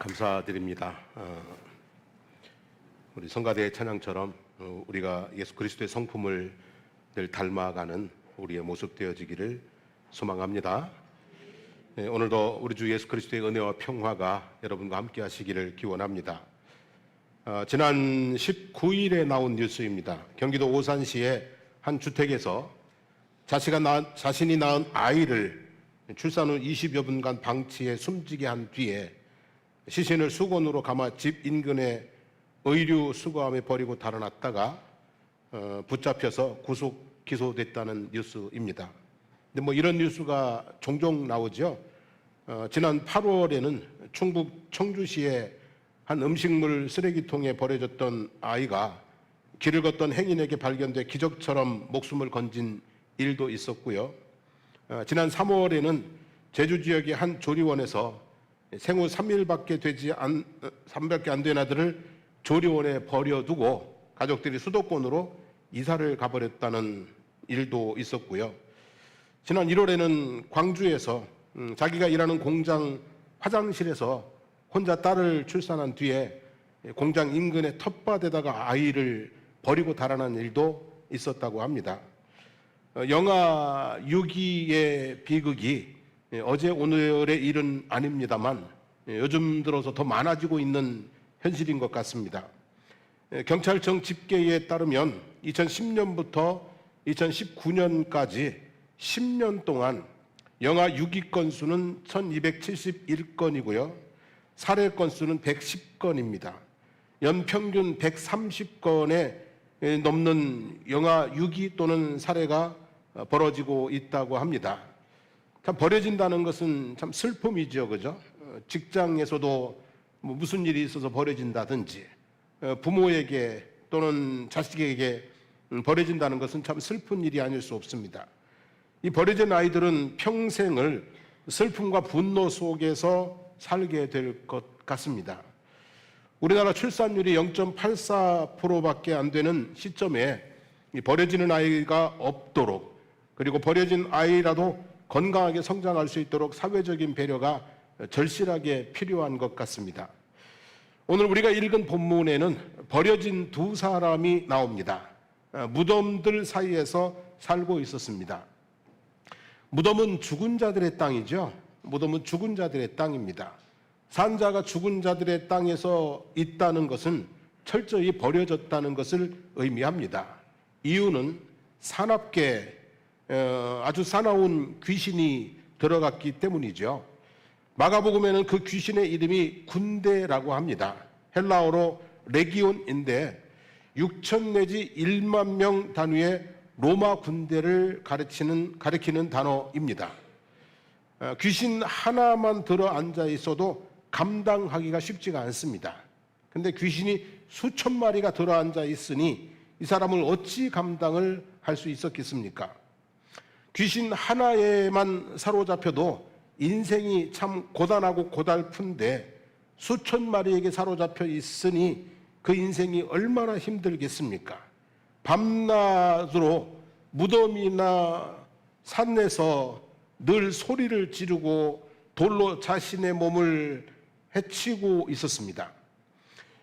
감사드립니다. 우리 성가대의 찬양처럼 우리가 예수 그리스도의 성품을 늘 닮아가는 우리의 모습 되어지기를 소망합니다. 오늘도 우리 주 예수 그리스도의 은혜와 평화가 여러분과 함께 하시기를 기원합니다. 지난 19일에 나온 뉴스입니다. 경기도 오산시의 한 주택에서 자신이 낳은 아이를 출산 후 20여 분간 방치해 숨지게 한 뒤에 시신을 수건으로 감아 집 인근의 의류 수거함에 버리고 달아났다가 붙잡혀서 구속 기소됐다는 뉴스입니다. 근데 이런 뉴스가 종종 나오죠. 지난 8월에는 충북 청주시의 한 음식물 쓰레기통에 버려졌던 아이가 길을 걷던 행인에게 발견돼 기적처럼 목숨을 건진 일도 있었고요. 지난 3월에는 제주 지역의 한 조리원에서 생후 3일밖에 안 된 아들을 조리원에 버려두고 가족들이 수도권으로 이사를 가버렸다는 일도 있었고요. 지난 1월에는 광주에서 자기가 일하는 공장 화장실에서 혼자 딸을 출산한 뒤에 공장 인근의 텃밭에다가 아이를 버리고 달아난 일도 있었다고 합니다. 영화 6.2의 비극이 어제 오늘의 일은 아닙니다만 요즘 들어서 더 많아지고 있는 현실인 것 같습니다. 경찰청 집계에 따르면 2010년부터 2019년까지 10년 동안 영아 6.2 건수는 1271건이고요. 살해 건수는 110건입니다. 연평균 130건에 넘는 영아 6.2 또는 살해가 벌어지고 있다고 합니다. 참 버려진다는 것은 참 슬픔이죠, 그죠? 직장에서도 무슨 일이 있어서 버려진다든지 부모에게 또는 자식에게 버려진다는 것은 참 슬픈 일이 아닐 수 없습니다. 이 버려진 아이들은 평생을 슬픔과 분노 속에서 살게 될 것 같습니다. 우리나라 출산율이 0.84%밖에 안 되는 시점에 버려지는 아이가 없도록, 그리고 버려진 아이라도 건강하게 성장할 수 있도록 사회적인 배려가 절실하게 필요한 것 같습니다. 오늘 우리가 읽은 본문에는 버려진 두 사람이 나옵니다. 무덤들 사이에서 살고 있었습니다. 무덤은 죽은 자들의 땅이죠. 무덤은 죽은 자들의 땅입니다. 산자가 죽은 자들의 땅에서 있다는 것은 철저히 버려졌다는 것을 의미합니다. 이유는 사납게 아주 사나운 귀신이 들어갔기 때문이죠. 마가복음에는 그 귀신의 이름이 군대라고 합니다. 헬라어로 레기온인데 6천 내지 1만 명 단위의 로마 군대를 가리키는 단어입니다. 귀신 하나만 들어 앉아 있어도 감당하기가 쉽지가 않습니다. 근데 귀신이 수천 마리가 들어 앉아 있으니 이 사람을 어찌 감당을 할 수 있었겠습니까? 귀신 하나에만 사로잡혀도 인생이 참 고단하고 고달픈데 수천 마리에게 사로잡혀 있으니 그 인생이 얼마나 힘들겠습니까? 밤낮으로 무덤이나 산에서 늘 소리를 지르고 돌로 자신의 몸을 해치고 있었습니다.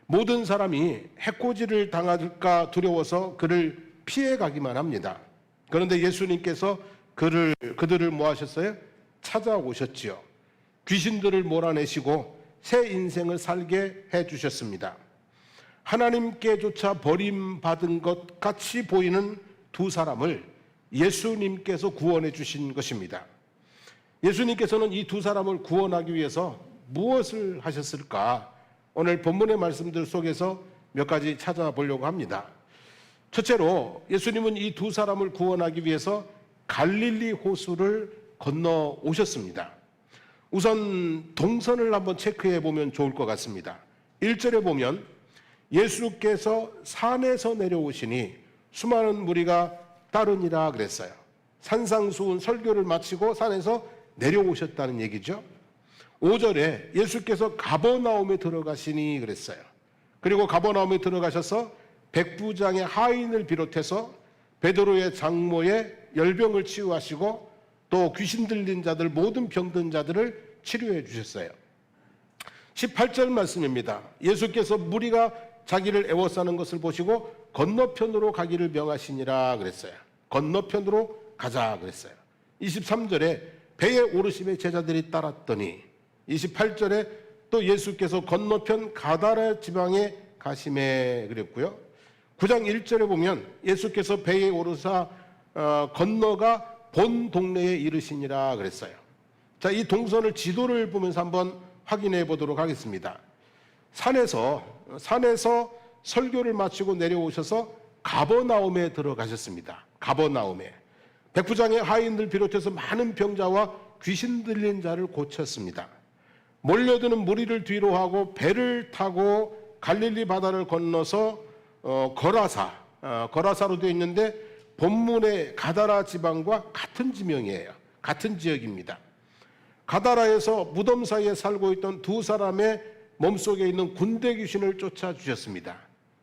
모든 사람이 해코지를 당할까 두려워서 그를 피해가기만 합니다. 그런데 예수님께서 그들을 뭐 하셨어요? 찾아오셨지요. 귀신들을 몰아내시고 새 인생을 살게 해주셨습니다. 하나님께조차 버림받은 것 같이 보이는 두 사람을 예수님께서 구원해 주신 것입니다. 예수님께서는 이 두 사람을 구원하기 위해서 무엇을 하셨을까? 오늘 본문의 말씀들 속에서 몇 가지 찾아보려고 합니다. 첫째로 예수님은 이 두 사람을 구원하기 위해서 갈릴리 호수를 건너 오셨습니다. 우선 동선을 한번 체크해 보면 좋을 것 같습니다. 1절에 보면 예수께서 산에서 내려오시니 수많은 무리가 따르니라 그랬어요. 산상수훈 설교를 마치고 산에서 내려오셨다는 얘기죠. 5절에 예수께서 가버나움에 들어가시니 그랬어요. 그리고 가버나움에 들어가셔서 백부장의 하인을 비롯해서 베드로의 장모의 열병을 치유하시고 또 귀신 들린 자들 모든 병든 자들을 치료해 주셨어요. 18절 말씀입니다. 예수께서 무리가 자기를 애워싸는 것을 보시고 건너편으로 가기를 명하시니라 그랬어요. 건너편으로 가자 그랬어요. 23절에 배에 오르심에 제자들이 따랐더니, 28절에 또 예수께서 건너편 가다라 지방에 가심에 그랬고요. 9장 1절에 보면 예수께서 배에 오르사 건너가 본 동네에 이르시니라 그랬어요. 자, 이 동선을 지도를 보면서 한번 확인해 보도록 하겠습니다. 산에서 설교를 마치고 내려오셔서 가버나움에 들어가셨습니다. 가버나움에 백부장의 하인들 비롯해서 많은 병자와 귀신 들린 자를 고쳤습니다. 몰려드는 무리를 뒤로 하고 배를 타고 갈릴리 바다를 건너서 거라사로 되어 있는데 본문의 가다라 지방과 같은 지명이에요. 같은 지역입니다. 가다라에서 무덤 사이에 살고 있던 두 사람의 몸속에 있는 군대 귀신을 쫓아주셨습니다.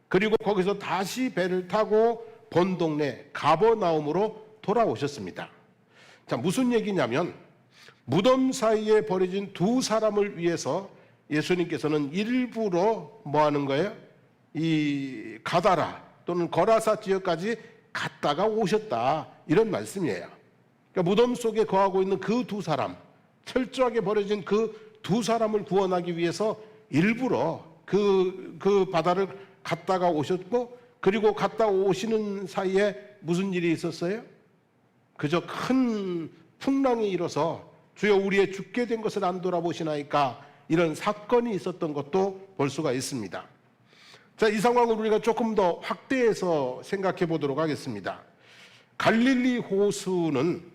그리고 거기서 다시 배를 타고 본 동네 가버나움으로 돌아오셨습니다. 자, 무슨 얘기냐면 무덤 사이에 버려진 두 사람을 위해서 예수님께서는 일부러 뭐 하는 거예요? 이 가다라 또는 거라사 지역까지 갔다가 오셨다, 이런 말씀이에요. 그러니까 무덤 속에 거하고 있는 그 두 사람, 철저하게 버려진 그 두 사람을 구원하기 위해서 일부러 그 바다를 갔다가 오셨고, 그리고 갔다 오시는 사이에 무슨 일이 있었어요? 그저 큰 풍랑이 일어서 주여 우리의 죽게 된 것을 안 돌아보시나이까, 이런 사건이 있었던 것도 볼 수가 있습니다. 자, 이 상황을 우리가 조금 더 확대해서 생각해 보도록 하겠습니다. 갈릴리 호수는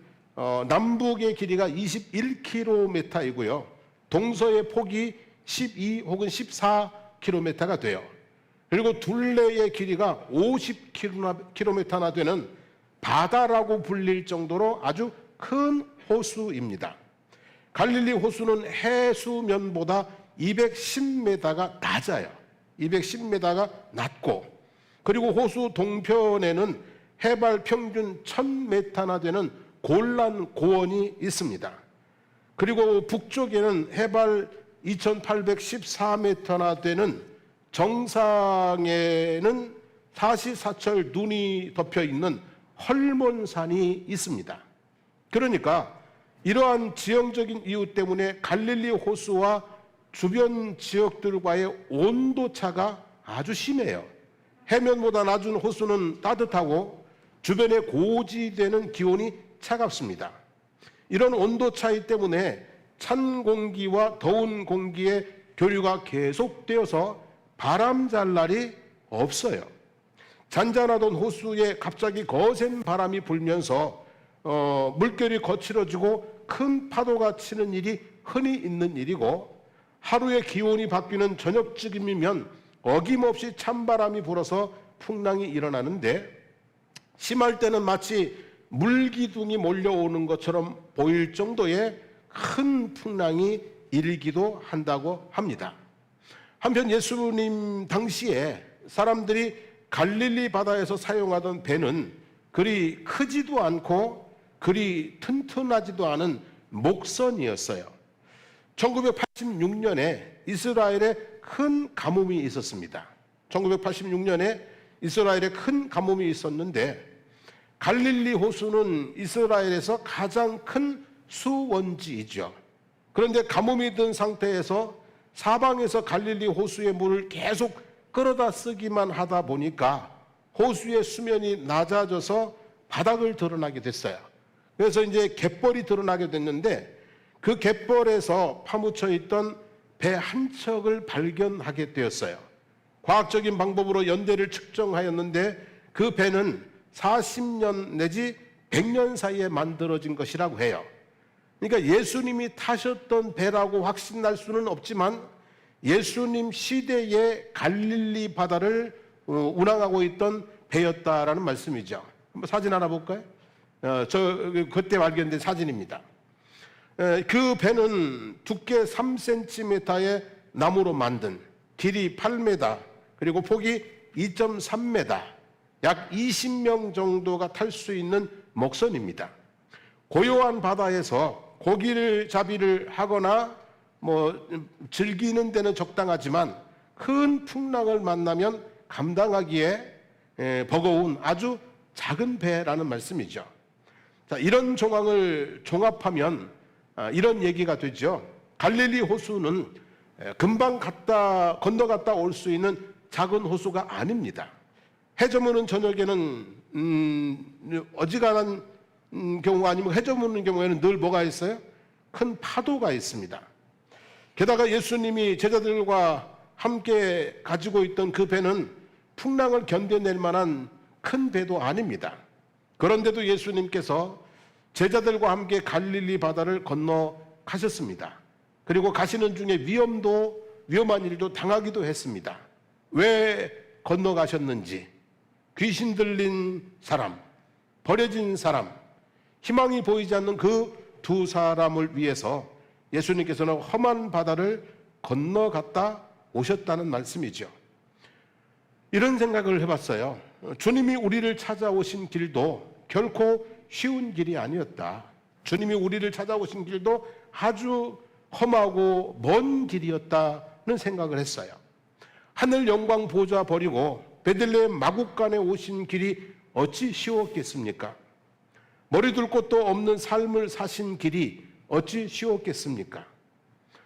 남북의 길이가 21km이고요. 동서의 폭이 12 혹은 14km가 돼요. 그리고 둘레의 길이가 50km나 되는 바다라고 불릴 정도로 아주 큰 호수입니다. 갈릴리 호수는 해수면보다 210m가 낮아요. 210m가 낮고, 그리고 호수 동편에는 해발 평균 1000m나 되는 골란 고원이 있습니다. 그리고 북쪽에는 해발 2814m나 되는 정상에는 사시사철 눈이 덮여 있는 헐몬산이 있습니다. 그러니까 이러한 지형적인 이유 때문에 갈릴리 호수와 주변 지역들과의 온도차가 아주 심해요. 해면보다 낮은 호수는 따뜻하고 주변에 고지되는 기온이 차갑습니다. 이런 온도 차이 때문에 찬 공기와 더운 공기의 교류가 계속되어서 바람 잘 날이 없어요. 잔잔하던 호수에 갑자기 거센 바람이 불면서 물결이 거칠어지고 큰 파도가 치는 일이 흔히 있는 일이고, 하루의 기온이 바뀌는 저녁쯤이면 어김없이 찬바람이 불어서 풍랑이 일어나는데, 심할 때는 마치 물기둥이 몰려오는 것처럼 보일 정도의 큰 풍랑이 일기도 한다고 합니다. 한편 예수님 당시에 사람들이 갈릴리 바다에서 사용하던 배는 그리 크지도 않고 그리 튼튼하지도 않은 목선이었어요. 1986년에 이스라엘에 큰 가뭄이 있었습니다. 1986년에 이스라엘에 큰 가뭄이 있었는데, 갈릴리 호수는 이스라엘에서 가장 큰 수원지이죠. 그런데 가뭄이 든 상태에서 사방에서 갈릴리 호수의 물을 계속 끌어다 쓰기만 하다 보니까 호수의 수면이 낮아져서 바닥을 드러나게 됐어요. 그래서 이제 갯벌이 드러나게 됐는데, 그 갯벌에서 파묻혀 있던 배 한 척을 발견하게 되었어요. 과학적인 방법으로 연대를 측정하였는데 그 배는 40년 내지 100년 사이에 만들어진 것이라고 해요. 그러니까 예수님이 타셨던 배라고 확신할 수는 없지만 예수님 시대의 갈릴리 바다를 운항하고 있던 배였다라는 말씀이죠. 한번 사진 하나 볼까요? 그때 발견된 사진입니다. 그 배는 두께 3cm의 나무로 만든, 길이 8m, 그리고 폭이 2.3m, 약 20명 정도가 탈 수 있는 목선입니다. 고요한 바다에서 고기를 잡이를 하거나 즐기는 데는 적당하지만 큰 풍랑을 만나면 감당하기에 버거운 아주 작은 배라는 말씀이죠. 자, 이런 정황을 종합하면 이런 얘기가 되죠. 갈릴리 호수는 금방 건너갔다 올 수 있는 작은 호수가 아닙니다. 해 저무는 저녁에는 어지간한 경우 아니면 해 저무는 경우에는 늘 뭐가 있어요? 큰 파도가 있습니다. 게다가 예수님이 제자들과 함께 가지고 있던 그 배는 풍랑을 견뎌낼 만한 큰 배도 아닙니다. 그런데도 예수님께서 제자들과 함께 갈릴리 바다를 건너가셨습니다. 그리고 가시는 중에 위험한 일도 당하기도 했습니다. 왜 건너가셨는지, 귀신 들린 사람, 버려진 사람, 희망이 보이지 않는 그 두 사람을 위해서 예수님께서는 험한 바다를 건너갔다 오셨다는 말씀이죠. 이런 생각을 해봤어요. 주님이 우리를 찾아오신 길도 결코 쉬운 길이 아니었다. 주님이 우리를 찾아오신 길도 아주 험하고 먼 길이었다는 생각을 했어요. 하늘 영광 보좌 버리고 베들레헴 마국간에 오신 길이 어찌 쉬웠겠습니까? 머리둘 곳도 없는 삶을 사신 길이 어찌 쉬웠겠습니까?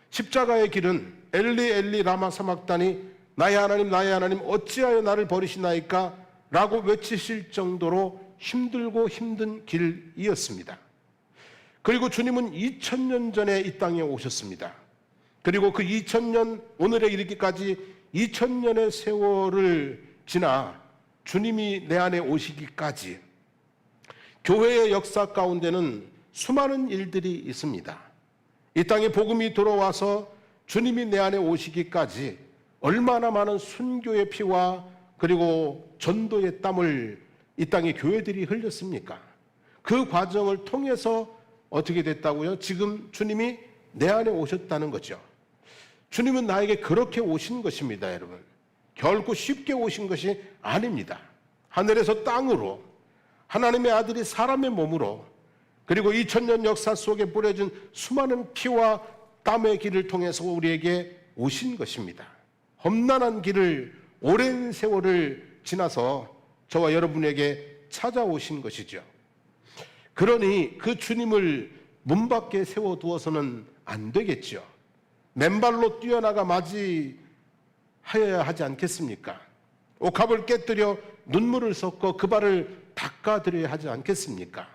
십자가의 길은 엘리 엘리 라마 사막다니 나의 하나님 어찌하여 나를 버리시나이까? 라고 외치실 정도로 힘들고 힘든 길이었습니다. 그리고 주님은 2000년 전에 이 땅에 오셨습니다. 그리고 그 2000년, 오늘에 이르기까지 2000년의 세월을 지나 주님이 내 안에 오시기까지 교회의 역사 가운데는 수많은 일들이 있습니다. 이 땅에 복음이 들어와서 주님이 내 안에 오시기까지 얼마나 많은 순교의 피와 그리고 전도의 땀을 이 땅의 교회들이 흘렸습니까? 그 과정을 통해서 어떻게 됐다고요? 지금 주님이 내 안에 오셨다는 거죠. 주님은 나에게 그렇게 오신 것입니다, 여러분. 결코 쉽게 오신 것이 아닙니다. 하늘에서 땅으로 하나님의 아들이 사람의 몸으로 그리고 2000년 역사 속에 뿌려진 수많은 피와 땀의 길을 통해서 우리에게 오신 것입니다. 험난한 길을 오랜 세월을 지나서 저와 여러분에게 찾아오신 것이죠. 그러니 그 주님을 문 밖에 세워두어서는 안 되겠죠. 맨발로 뛰어나가 맞이하여야 하지 않겠습니까? 옥합을 깨뜨려 눈물을 섞어 그 발을 닦아드려야 하지 않겠습니까?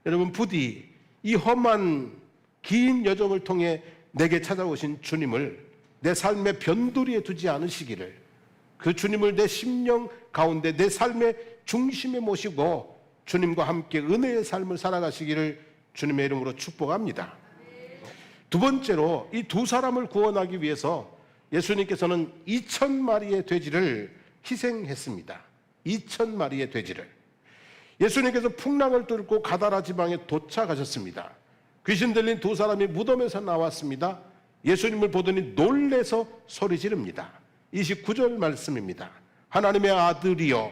여러분, 부디 이 험한 긴 여정을 통해 내게 찾아오신 주님을 내 삶의 변두리에 두지 않으시기를, 그 주님을 내 심령 가운데 내 삶의 중심에 모시고 주님과 함께 은혜의 삶을 살아가시기를 주님의 이름으로 축복합니다. 두 번째로 이 두 사람을 구원하기 위해서 예수님께서는 2000마리의 돼지를 희생했습니다. 2000마리의 돼지를. 예수님께서 풍랑을 뚫고 가다라 지방에 도착하셨습니다. 귀신 들린 두 사람이 무덤에서 나왔습니다. 예수님을 보더니 놀래서 소리 지릅니다. 29절 말씀입니다. 하나님의 아들이여,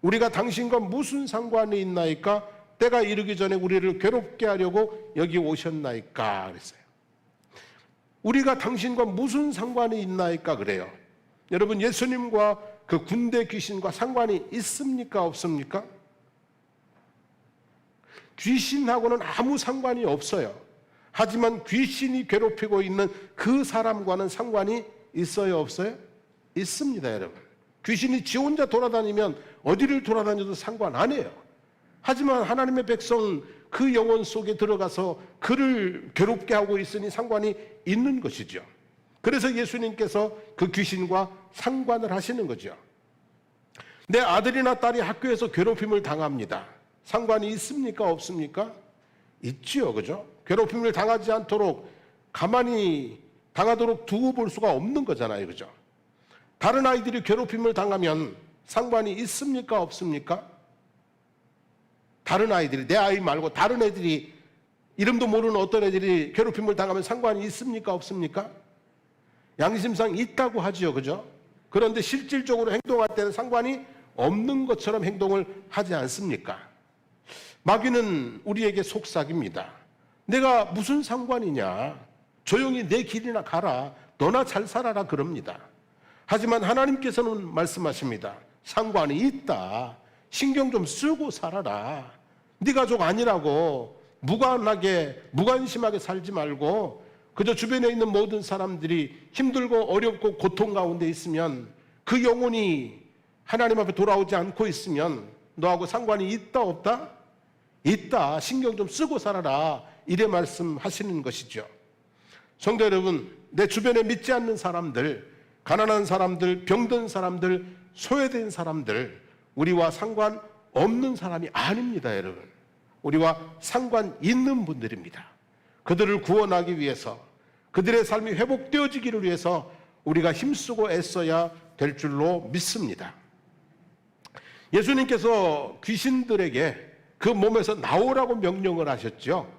우리가 당신과 무슨 상관이 있나이까? 때가 이르기 전에 우리를 괴롭게 하려고 여기 오셨나이까? 그랬어요. 우리가 당신과 무슨 상관이 있나이까? 그래요. 여러분, 예수님과 그 군대 귀신과 상관이 있습니까? 없습니까? 귀신하고는 아무 상관이 없어요. 하지만 귀신이 괴롭히고 있는 그 사람과는 상관이 있어요, 없어요? 있습니다, 여러분. 귀신이 지 혼자 돌아다니면 어디를 돌아다녀도 상관 안 해요. 하지만 하나님의 백성 그 영혼 속에 들어가서 그를 괴롭게 하고 있으니 상관이 있는 것이죠. 그래서 예수님께서 그 귀신과 상관을 하시는 거죠. 내 아들이나 딸이 학교에서 괴롭힘을 당합니다. 상관이 있습니까? 없습니까? 있지요, 그죠? 괴롭힘을 당하지 않도록 가만히 당하도록 두고 볼 수가 없는 거잖아요, 그죠? 다른 아이들이 괴롭힘을 당하면 상관이 있습니까? 없습니까? 다른 아이들이, 내 아이 말고 다른 애들이, 이름도 모르는 어떤 애들이 괴롭힘을 당하면 상관이 있습니까? 없습니까? 양심상 있다고 하지요, 그죠? 그런데 실질적으로 행동할 때는 상관이 없는 것처럼 행동을 하지 않습니까? 마귀는 우리에게 속삭입니다. 내가 무슨 상관이냐? 조용히 내 길이나 가라. 너나 잘 살아라 그럽니다. 하지만 하나님께서는 말씀하십니다. 상관이 있다. 신경 좀 쓰고 살아라. 네 가족 아니라고 무관하게 무관심하게 살지 말고 그저 주변에 있는 모든 사람들이 힘들고 어렵고 고통 가운데 있으면 그 영혼이 하나님 앞에 돌아오지 않고 있으면 너하고 상관이 있다 없다? 있다. 신경 좀 쓰고 살아라. 이래 말씀하시는 것이죠. 성도 여러분, 내 주변에 믿지 않는 사람들, 가난한 사람들, 병든 사람들, 소외된 사람들, 우리와 상관없는 사람이 아닙니다, 여러분. 우리와 상관 있는 분들입니다. 그들을 구원하기 위해서, 그들의 삶이 회복되어지기를 위해서 우리가 힘쓰고 애써야 될 줄로 믿습니다. 예수님께서 귀신들에게 그 몸에서 나오라고 명령을 하셨죠.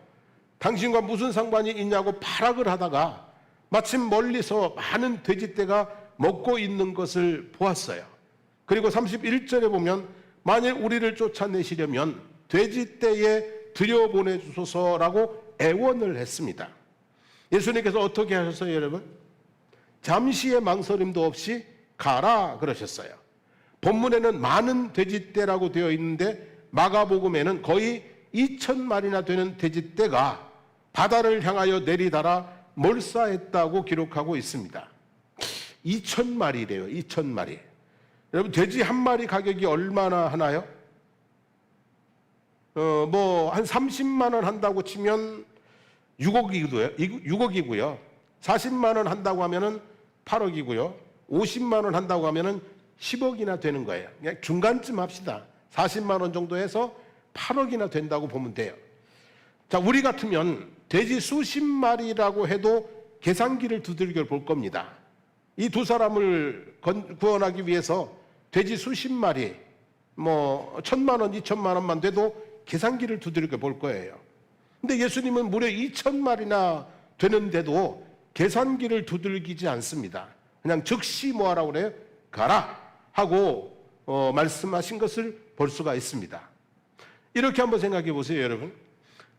당신과 무슨 상관이 있냐고 발악을 하다가 마침 멀리서 많은 돼지떼가 먹고 있는 것을 보았어요. 그리고 31절에 보면 만일 우리를 쫓아내시려면 돼지떼에 들여보내주소서라고 애원을 했습니다. 예수님께서 어떻게 하셨어요, 여러분? 잠시의 망설임도 없이 가라 그러셨어요. 본문에는 많은 돼지떼라고 되어 있는데 마가복음에는 거의 2,000마리나 되는 돼지떼가 바다를 향하여 내리달아 몰사했다고 기록하고 있습니다. 2,000마리래요. 2,000마리. 여러분, 돼지 한 마리 가격이 얼마나 하나요? 한 30만 원 한다고 치면 6억이고요. 40만 원 한다고 하면은 8억이고요. 50만 원 한다고 하면은 10억이나 되는 거예요. 그냥 중간쯤 합시다. 40만 원 정도 해서 8억이나 된다고 보면 돼요. 자, 우리 같으면 돼지 수십 마리라고 해도 계산기를 두들겨 볼 겁니다. 이 두 사람을 구원하기 위해서 돼지 수십 마리, 1,000만 원, 2,000만 원만 돼도 계산기를 두들겨 볼 거예요. 근데 예수님은 무려 2,000마리나 되는데도 계산기를 두들기지 않습니다. 그냥 즉시 뭐 하라고 그래요? 가라 하고 말씀하신 것을 볼 수가 있습니다. 이렇게 한번 생각해 보세요, 여러분.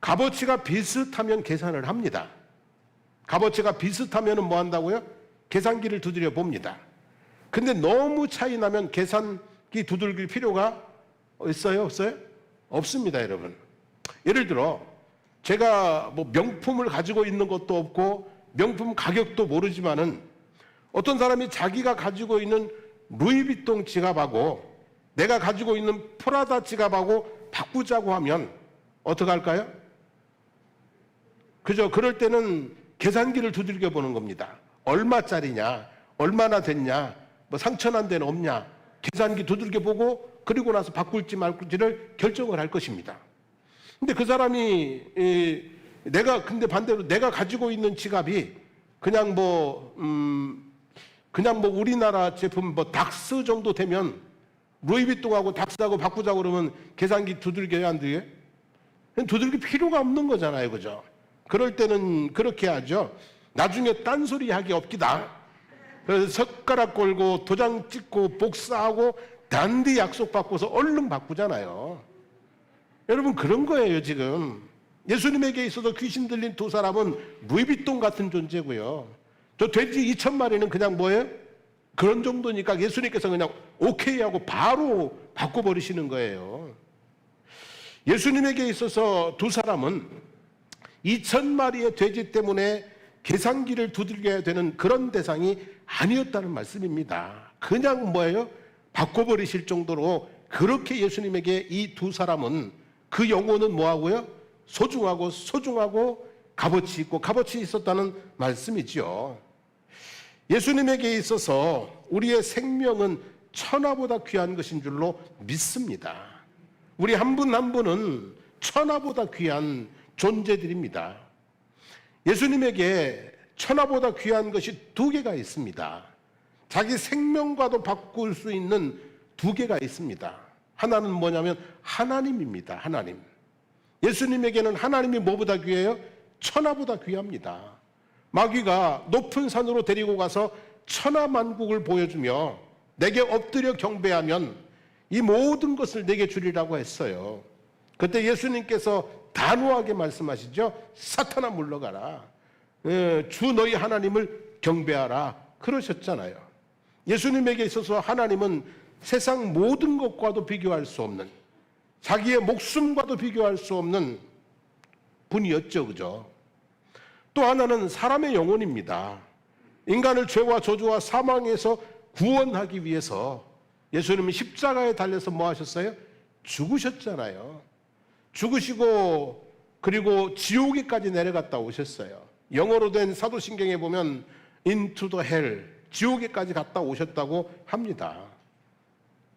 값어치가 비슷하면 계산을 합니다. 값어치가 비슷하면 뭐 한다고요? 계산기를 두드려 봅니다. 근데 너무 차이 나면 계산기 두들길 필요가 있어요? 없어요? 없습니다, 여러분. 예를 들어 제가 뭐 명품을 가지고 있는 것도 없고 명품 가격도 모르지만은 어떤 사람이 자기가 가지고 있는 루이비통 지갑하고 내가 가지고 있는 프라다 지갑하고 바꾸자고 하면 어떻게 할까요? 그죠? 그럴 때는 계산기를 두들겨 보는 겁니다. 얼마짜리냐? 얼마나 됐냐? 뭐 상처난 데는 없냐? 계산기 두들겨 보고 그리고 나서 바꿀지 말지를 결정을 할 것입니다. 근데 그 사람이 근데 반대로 내가 가지고 있는 지갑이 그냥 우리나라 제품 닥스 정도 되면 루이비통하고 닥스하고 바꾸자고 그러면 계산기 두들겨야 안 돼요? 두들길 필요가 없는 거잖아요, 그죠? 그럴 때는 그렇게 하죠. 나중에 딴소리 하기 없기다. 그래서 젓가락 걸고 도장 찍고 복사하고 단디 약속 받고서 얼른 바꾸잖아요. 여러분, 그런 거예요, 지금. 예수님에게 있어서 귀신 들린 두 사람은 루이비통 같은 존재고요. 저 돼지 2,000마리는 그냥 뭐예요? 그런 정도니까 예수님께서 그냥 오케이 하고 바로 바꿔버리시는 거예요. 예수님에게 있어서 두 사람은 2,000마리의 돼지 때문에 계산기를 두들겨야 되는 그런 대상이 아니었다는 말씀입니다. 그냥 뭐예요? 바꿔버리실 정도로 그렇게 예수님에게 이 두 사람은 그 영혼은 뭐하고요? 소중하고 값어치 있고 값어치 있었다는 말씀이지요. 예수님에게 있어서 우리의 생명은 천하보다 귀한 것인 줄로 믿습니다. 우리 한 분 한 분은 천하보다 귀한 존재들입니다. 예수님에게 천하보다 귀한 것이 두 개가 있습니다. 자기 생명과도 바꿀 수 있는 두 개가 있습니다. 하나는 뭐냐면 하나님입니다. 하나님. 예수님에게는 하나님이 뭐보다 귀해요? 천하보다 귀합니다. 마귀가 높은 산으로 데리고 가서 천하만국을 보여주며 내게 엎드려 경배하면 이 모든 것을 내게 주리라고 했어요. 그때 예수님께서 단호하게 말씀하시죠. 사탄아 물러가라. 주 너희 하나님을 경배하라 그러셨잖아요. 예수님에게 있어서 하나님은 세상 모든 것과도 비교할 수 없는, 자기의 목숨과도 비교할 수 없는 분이었죠. 그죠? 또 하나는 사람의 영혼입니다. 인간을 죄와 저주와 사망에서 구원하기 위해서 예수님은 십자가에 달려서 뭐 하셨어요? 죽으셨잖아요. 죽으시고 그리고 지옥에까지 내려갔다 오셨어요. 영어로 된 사도신경에 보면 into the hell, 지옥에까지 갔다 오셨다고 합니다.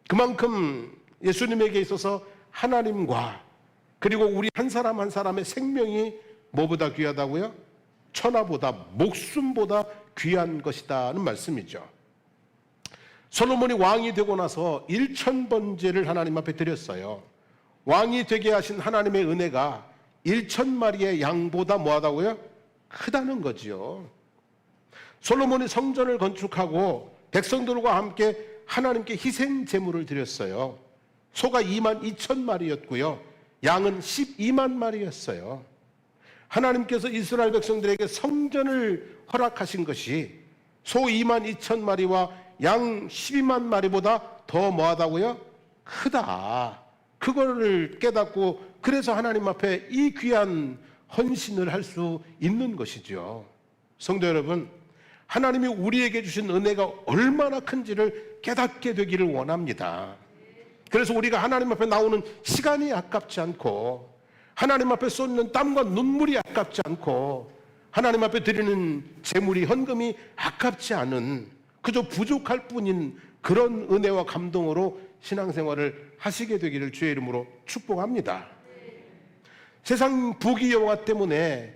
그만큼 예수님에게 있어서 하나님과 그리고 우리 한 사람 한 사람의 생명이 뭐보다 귀하다고요? 천하보다, 목숨보다 귀한 것이다는 말씀이죠. 솔로몬이 왕이 되고 나서 1000번제를 하나님 앞에 드렸어요. 왕이 되게 하신 하나님의 은혜가 1000마리의 양보다 뭐하다고요? 크다는 거지요. 솔로몬이 성전을 건축하고 백성들과 함께 하나님께 희생 제물을 드렸어요. 소가 22,000마리였고요. 양은 12만 마리였어요. 하나님께서 이스라엘 백성들에게 성전을 허락하신 것이 소 22,000마리와 양 12만 마리보다 더 뭐하다고요? 크다. 그거를 깨닫고 그래서 하나님 앞에 이 귀한 헌신을 할 수 있는 것이죠. 성도 여러분, 하나님이 우리에게 주신 은혜가 얼마나 큰지를 깨닫게 되기를 원합니다. 그래서 우리가 하나님 앞에 나오는 시간이 아깝지 않고 하나님 앞에 쏟는 땀과 눈물이 아깝지 않고 하나님 앞에 드리는 제물이 헌금이 아깝지 않은 그저 부족할 뿐인 그런 은혜와 감동으로 신앙생활을 하시게 되기를 주의 이름으로 축복합니다. 세상 부귀 영화 때문에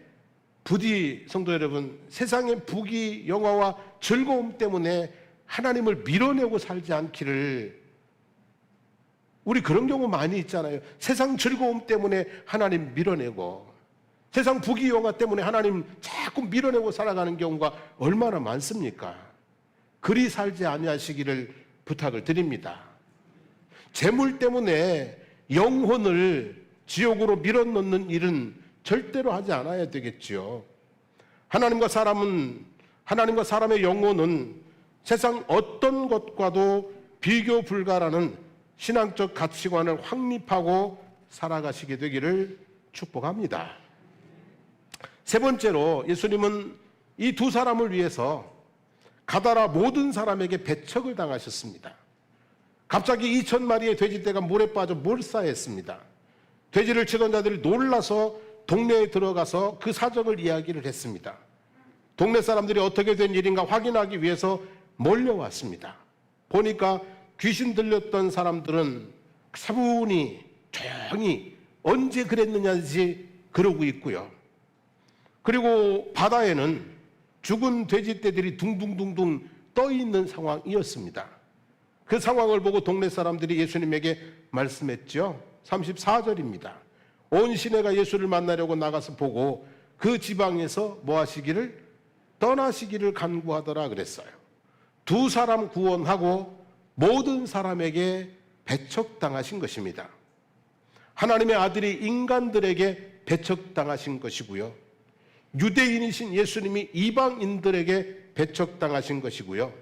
부디 성도 여러분, 세상의 부귀 영화와 즐거움 때문에 하나님을 밀어내고 살지 않기를. 우리 그런 경우 많이 있잖아요. 세상 즐거움 때문에 하나님 밀어내고 세상 부귀 영화 때문에 하나님 자꾸 밀어내고 살아가는 경우가 얼마나 많습니까? 그리 살지 아니하시기를 부탁을 드립니다. 재물 때문에 영혼을 지옥으로 밀어넣는 일은 절대로 하지 않아야 되겠지요. 하나님과 사람의 영혼은 세상 어떤 것과도 비교 불가라는 신앙적 가치관을 확립하고 살아가시게 되기를 축복합니다. 세 번째로 예수님은 이 두 사람을 위해서 가다라 모든 사람에게 배척을 당하셨습니다. 갑자기 2,000마리의 돼지떼가 물에 빠져 몰사했습니다. 돼지를 치던 자들이 놀라서 동네에 들어가서 그 사정을 이야기를 했습니다. 동네 사람들이 어떻게 된 일인가 확인하기 위해서 몰려왔습니다. 보니까 귀신 들렸던 사람들은 차분히 조용히 언제 그랬느냐지 그러고 있고요. 그리고 바다에는 죽은 돼지떼들이 둥둥둥둥 떠 있는 상황이었습니다. 그 상황을 보고 동네 사람들이 예수님에게 말씀했죠. 34절입니다. 온 시내가 예수를 만나려고 나가서 보고 그 지방에서 뭐 하시기를? 떠나시기를 간구하더라 그랬어요. 두 사람 구원하고 모든 사람에게 배척당하신 것입니다. 하나님의 아들이 인간들에게 배척당하신 것이고요. 유대인이신 예수님이 이방인들에게 배척당하신 것이고요.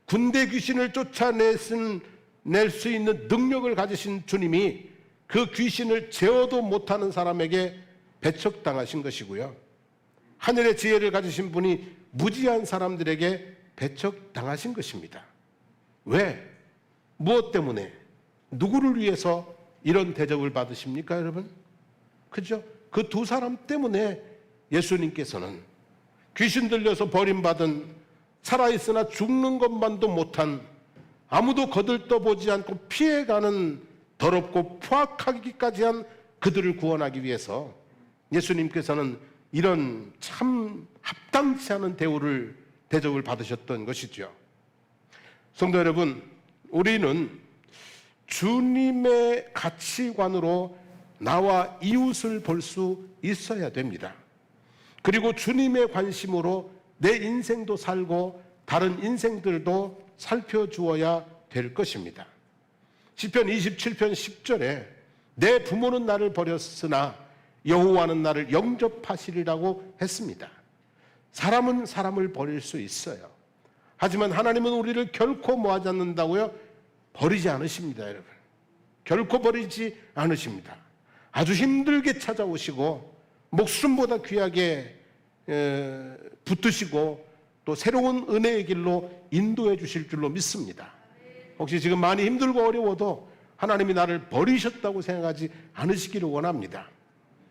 군대 귀신을 쫓아낼 수 있는 능력을 가지신 주님이 그 귀신을 제어도 못하는 사람에게 배척당하신 것이고요. 하늘의 지혜를 가지신 분이 무지한 사람들에게 배척당하신 것입니다. 왜? 무엇 때문에? 누구를 위해서 이런 대접을 받으십니까, 여러분? 그죠? 그 두 사람 때문에 예수님께서는 귀신 들려서 버림받은, 살아있으나 죽는 것만도 못한, 아무도 거들떠보지 않고 피해가는 더럽고 포악하기까지 한 그들을 구원하기 위해서 예수님께서는 이런 참 합당치 않은 대접을 받으셨던 것이죠. 성도 여러분, 우리는 주님의 가치관으로 나와 이웃을 볼 수 있어야 됩니다. 그리고 주님의 관심으로 내 인생도 살고 다른 인생들도 살펴주어야 될 것입니다. 시편 27편 10절에 내 부모는 나를 버렸으나 여호와는 나를 영접하시리라고 했습니다. 사람은 사람을 버릴 수 있어요. 하지만 하나님은 우리를 결코 뭐하지 않는다고요? 버리지 않으십니다, 여러분. 결코 버리지 않으십니다. 아주 힘들게 찾아오시고 목숨보다 귀하게 붙드시고 또 새로운 은혜의 길로 인도해 주실 줄로 믿습니다. 혹시 지금 많이 힘들고 어려워도 하나님이 나를 버리셨다고 생각하지 않으시기를 원합니다.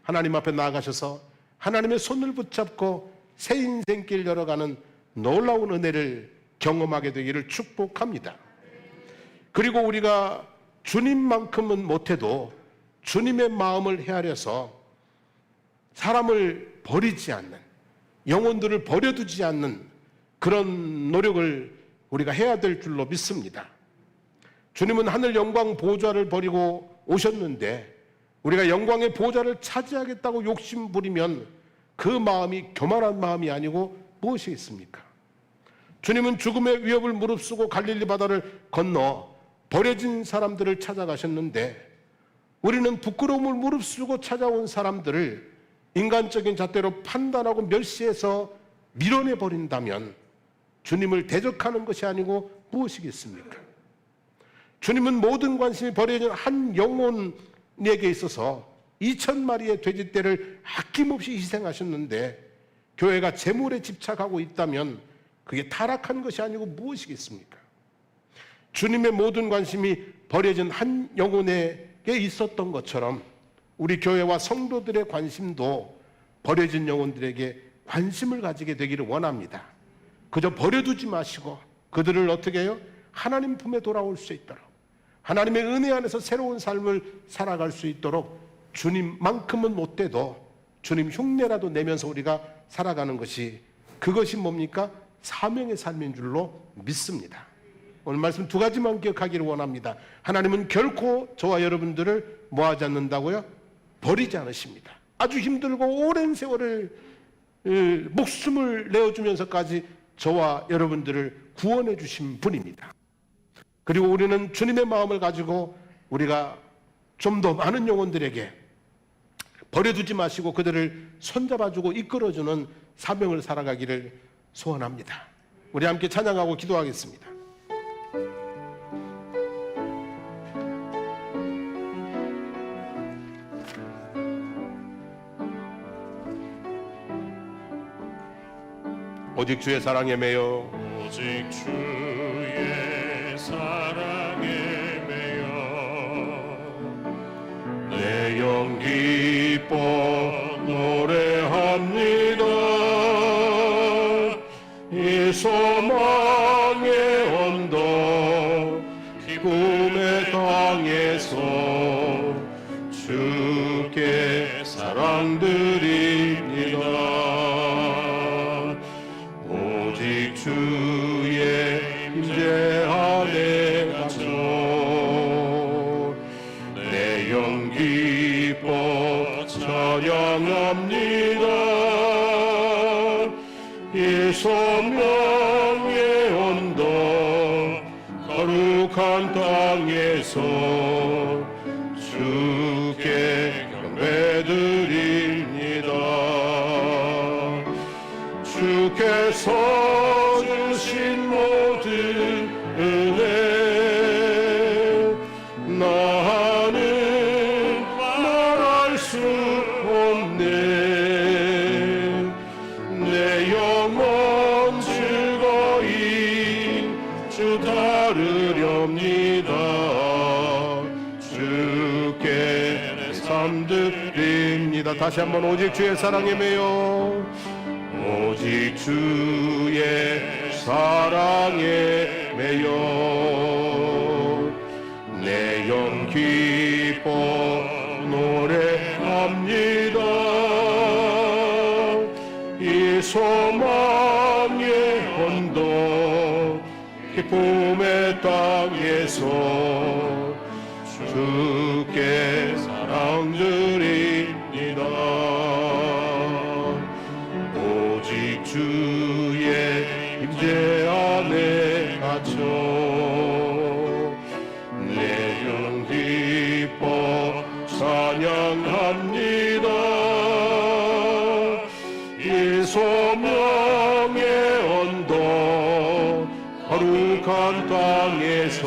하나님 앞에 나아가셔서 하나님의 손을 붙잡고 새 인생길 열어가는 놀라운 은혜를 경험하게 되기를 축복합니다. 그리고 우리가 주님만큼은 못해도 주님의 마음을 헤아려서 사람을 버리지 않는, 영혼들을 버려두지 않는 그런 노력을 우리가 해야 될 줄로 믿습니다. 주님은 하늘 영광 보좌를 버리고 오셨는데 우리가 영광의 보좌를 차지하겠다고 욕심 부리면 그 마음이 교만한 마음이 아니고 무엇이 있습니까? 주님은 죽음의 위협을 무릅쓰고 갈릴리 바다를 건너 버려진 사람들을 찾아가셨는데 우리는 부끄러움을 무릅쓰고 찾아온 사람들을 인간적인 잣대로 판단하고 멸시해서 밀어내버린다면 주님을 대적하는 것이 아니고 무엇이겠습니까? 주님은 모든 관심이 버려진 한 영혼에게 있어서 2,000마리의 돼지떼를 아낌없이 희생하셨는데 교회가 재물에 집착하고 있다면 그게 타락한 것이 아니고 무엇이겠습니까? 주님의 모든 관심이 버려진 한 영혼에게 있었던 것처럼 우리 교회와 성도들의 관심도 버려진 영혼들에게 관심을 가지게 되기를 원합니다. 그저 버려두지 마시고 그들을 어떻게 해요? 하나님 품에 돌아올 수 있도록, 하나님의 은혜 안에서 새로운 삶을 살아갈 수 있도록 주님만큼은 못돼도 주님 흉내라도 내면서 우리가 살아가는 것이, 그것이 뭡니까? 사명의 삶인 줄로 믿습니다. 오늘 말씀 두 가지만 기억하기를 원합니다. 하나님은 결코 저와 여러분들을 뭐하지 않는다고요? 버리지 않으십니다. 아주 힘들고 오랜 세월을 목숨을 내어주면서까지 저와 여러분들을 구원해 주신 분입니다. 그리고 우리는 주님의 마음을 가지고 우리가 좀 더 많은 영혼들에게 버려두지 마시고 그들을 손잡아주고 이끌어주는 사명을 살아가기를 소원합니다. 우리 함께 찬양하고 기도하겠습니다. 오직 주의 사랑에 매여, 오직 주의 사랑에 매여 내 영 기뻐 노래합니다. 이 소망의 언덕 기쁨의 땅에서 주께 사랑드립니다. 주의 임재 안에 갇혀 내 영 기뻐 찬양합니다. 이 소명의 언덕 거룩한 땅에서 주께 경배드립니다. 주께서 주신 모든 은혜 나는 말할 수 없네. 내 영혼 즐거이 주 따르렵니다. 주께 내 삶 드립니다. 다시 한번 오직 주의 사랑에 매여, 오직 주의 사랑에 매여 내 영 기뻐 노래합니다. 이 소망의 언덕 기쁨의 땅에서 주께 사랑드립니다. 오직 주의 임재 안에 갇혀 내 영 기뻐 찬양합니다. 이 소명 거룩한 땅에서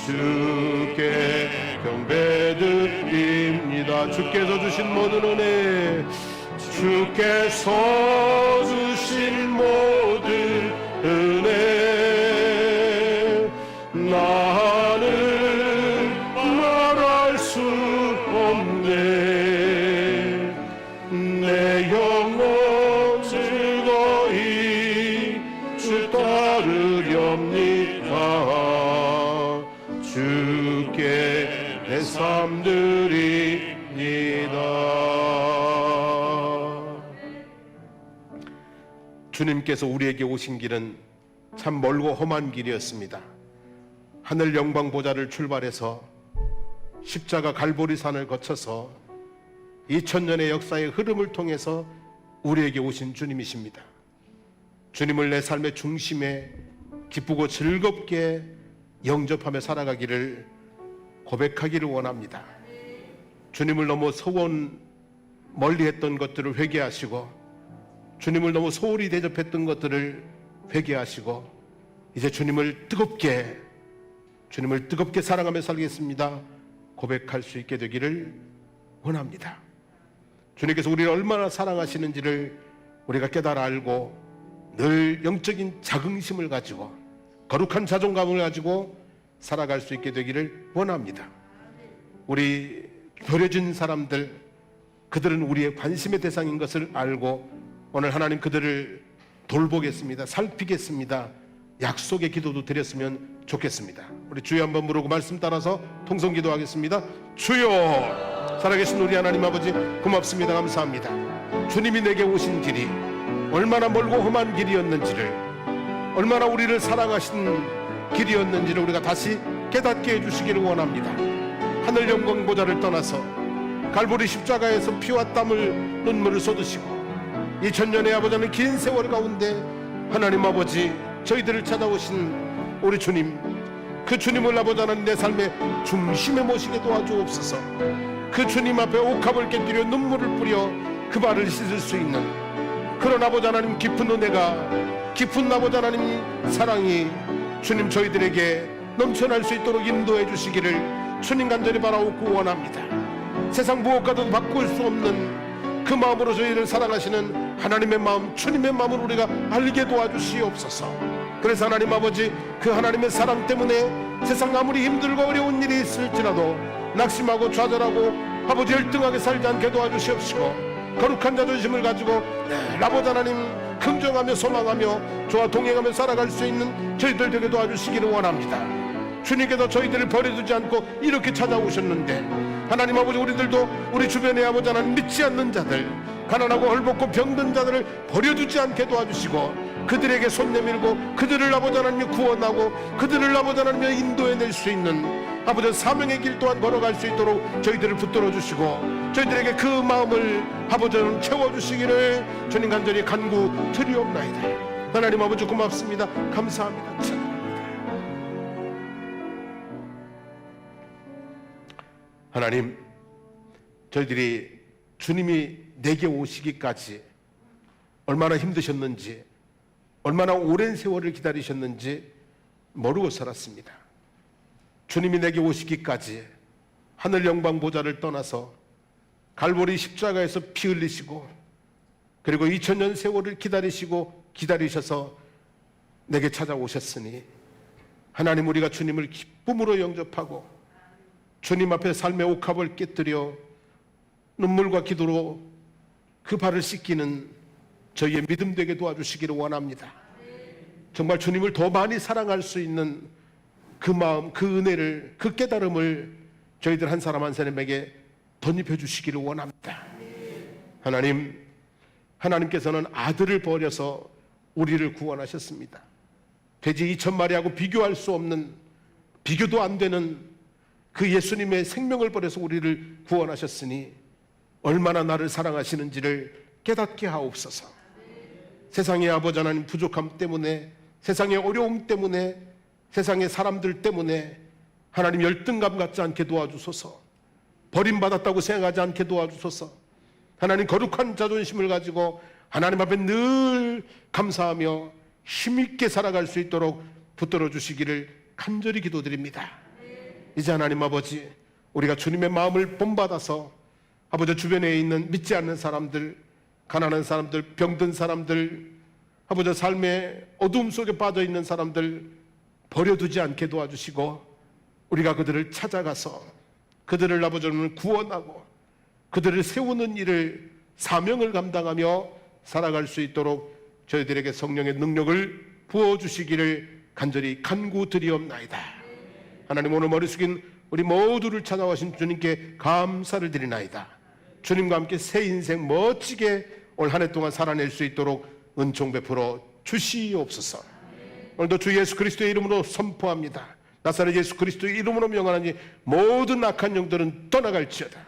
주께 경배드립니다. 주께서 주신 모든 은혜, 주께서 주신 모든 은혜, 나는 말할 수 없네. 내 영혼 즐거이 주 따르렵니다. 주께 내 삶 드립니다. 주님께서 우리에게 오신 길은 참 멀고 험한 길이었습니다. 하늘 영광 보좌를 출발해서 십자가 갈보리 산을 거쳐서 2000년의 역사의 흐름을 통해서 우리에게 오신 주님이십니다. 주님을 내 삶의 중심에 기쁘고 즐겁게 영접하며 살아가기를 고백하기를 원합니다. 주님을 너무 소원 멀리했던 것들을 회개하시고, 주님을 너무 소홀히 대접했던 것들을 회개하시고, 이제 주님을 뜨겁게 사랑하며 살겠습니다 고백할 수 있게 되기를 원합니다. 주님께서 우리를 얼마나 사랑하시는지를 우리가 깨달아 알고 늘 영적인 자긍심을 가지고 거룩한 자존감을 가지고 살아갈 수 있게 되기를 원합니다. 우리 버려진 사람들, 그들은 우리의 관심의 대상인 것을 알고 오늘 하나님 그들을 돌보겠습니다, 살피겠습니다, 약속의 기도도 드렸으면 좋겠습니다. 우리 주여 한번 부르고 말씀 따라서 통성기도 하겠습니다. 주여, 살아계신 우리 하나님 아버지, 고맙습니다. 감사합니다. 주님이 내게 오신 길이 얼마나 멀고 험한 길이었는지를, 얼마나 우리를 사랑하신 길이었는지를 우리가 다시 깨닫게 해주시기를 원합니다. 하늘 영광 보좌를 떠나서 갈보리 십자가에서 피와 땀을 눈물을 쏟으시고 2000년의 아버지는 긴 세월 가운데 하나님 아버지 저희들을 찾아오신 우리 주님, 그 주님을 아버지 하나님 내 삶의 중심에 모시게 도와주옵소서. 그 주님 앞에 옥합을 깨뜨려 눈물을 뿌려 그 발을 씻을 수 있는 그런 아버지 하나님 깊은 은혜가, 깊은 아버지 하나님 사랑이 주님 저희들에게 넘쳐날 수 있도록 인도해 주시기를 주님 간절히 바라옵고 원합니다. 세상 무엇과도 바꿀 수 없는 그 마음으로 저희를 사랑하시는 하나님의 마음, 주님의 마음을 우리가 알게 도와주시옵소서. 그래서 하나님 아버지, 그 하나님의 사랑 때문에 세상 아무리 힘들고 어려운 일이 있을지라도 낙심하고 좌절하고 아버지 열등하게 살지 않게 도와주시옵시고, 거룩한 자존심을 가지고 아버지 하나님 긍정하며 소망하며 저와 동행하며 살아갈 수 있는 저희들 되게 도와주시기를 원합니다. 주님께서 저희들을 버려두지 않고 이렇게 찾아오셨는데 하나님 아버지, 우리들도 우리 주변에 아버지 하나님 믿지 않는 자들, 가난하고 헐벗고 병든 자들을 버려두지 않게 도와주시고 그들에게 손 내밀고 그들을 아버지 하나님이 구원하고 그들을 아버지 하나님이 인도해낼 수 있는 아버지 사명의 길 또한 걸어갈 수 있도록 저희들을 붙들어 주시고 저희들에게 그 마음을 아버지 하나님 채워주시기를 주님 간절히 간구 드리옵나이다. 하나님 아버지 고맙습니다. 감사합니다. 찬양합니다. 하나님, 저희들이 주님이 내게 오시기까지 얼마나 힘드셨는지, 얼마나 오랜 세월을 기다리셨는지 모르고 살았습니다. 주님이 내게 오시기까지 하늘 영광 보좌를 떠나서 갈보리 십자가에서 피 흘리시고 그리고 2000년 세월을 기다리셔서 내게 찾아오셨으니 하나님, 우리가 주님을 기쁨으로 영접하고 주님 앞에 삶의 옥합을 깨뜨려 눈물과 기도로 그 발을 씻기는 저희의 믿음 되게 도와주시기를 원합니다. 정말 주님을 더 많이 사랑할 수 있는 그 마음, 그 은혜를, 그 깨달음을 저희들 한 사람 한 사람에게 덧입혀 주시기를 원합니다. 하나님, 하나님께서는 아들을 버려서 우리를 구원하셨습니다. 돼지 2000마리하고 비교할 수 없는, 비교도 안 되는 그 예수님의 생명을 버려서 우리를 구원하셨으니 얼마나 나를 사랑하시는지를 깨닫게 하옵소서. 세상의 아버지 하나님 부족함 때문에, 세상의 어려움 때문에, 세상의 사람들 때문에 하나님 열등감 갖지 않게 도와주소서. 버림받았다고 생각하지 않게 도와주소서. 하나님 거룩한 자존심을 가지고 하나님 앞에 늘 감사하며 힘있게 살아갈 수 있도록 붙들어 주시기를 간절히 기도드립니다. 이제 하나님 아버지, 우리가 주님의 마음을 본받아서 아버지 주변에 있는 믿지 않는 사람들, 가난한 사람들, 병든 사람들, 아버지 삶의 어두움 속에 빠져 있는 사람들 버려두지 않게 도와주시고, 우리가 그들을 찾아가서 그들을 아버지 구원하고 그들을 세우는 일을, 사명을 감당하며 살아갈 수 있도록 저희들에게 성령의 능력을 부어주시기를 간절히 간구드리옵나이다. 하나님, 오늘 머리 숙인 우리 모두를 찾아오신 주님께 감사를 드리나이다. 주님과 함께 새 인생 멋지게 올 한 해 동안 살아낼 수 있도록 은총 베풀어 주시옵소서. 오늘도 주 예수 그리스도의 이름으로 선포합니다. 나사렛 예수 그리스도의 이름으로 명하노니 모든 악한 영들은 떠나갈지어다.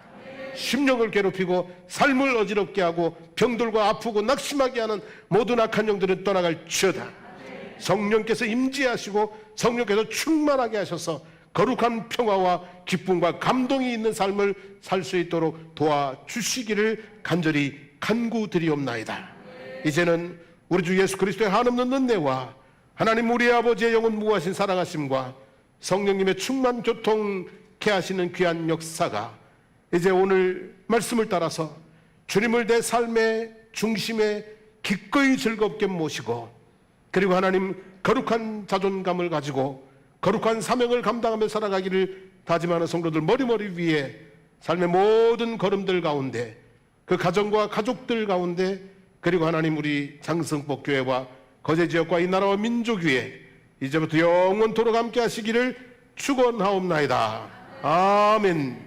심령을 괴롭히고 삶을 어지럽게 하고 병들고 아프고 낙심하게 하는 모든 악한 영들은 떠나갈지어다. 성령께서 임재하시고 성령께서 충만하게 하셔서 거룩한 평화와 기쁨과 감동이 있는 삶을 살 수 있도록 도와주시기를 간절히 간구드리옵나이다. 이제는 우리 주 예수 그리스도의 한없는 은혜와 하나님 우리 아버지의 영원 무하신 사랑하심과 성령님의 충만 교통케 하시는 귀한 역사가 이제 오늘 말씀을 따라서 주님을 내 삶의 중심에 기꺼이 즐겁게 모시고, 그리고 하나님 거룩한 자존감을 가지고 거룩한 사명을 감당하며 살아가기를 다짐하는 성도들 머리머리 위에 삶의 모든 걸음들 가운데, 그 가정과 가족들 가운데, 그리고 하나님 우리 장성복교회와 거제지역과 이 나라와 민족 위에 이제부터 영원토록 함께 하시기를 축원하옵나이다. 아멘.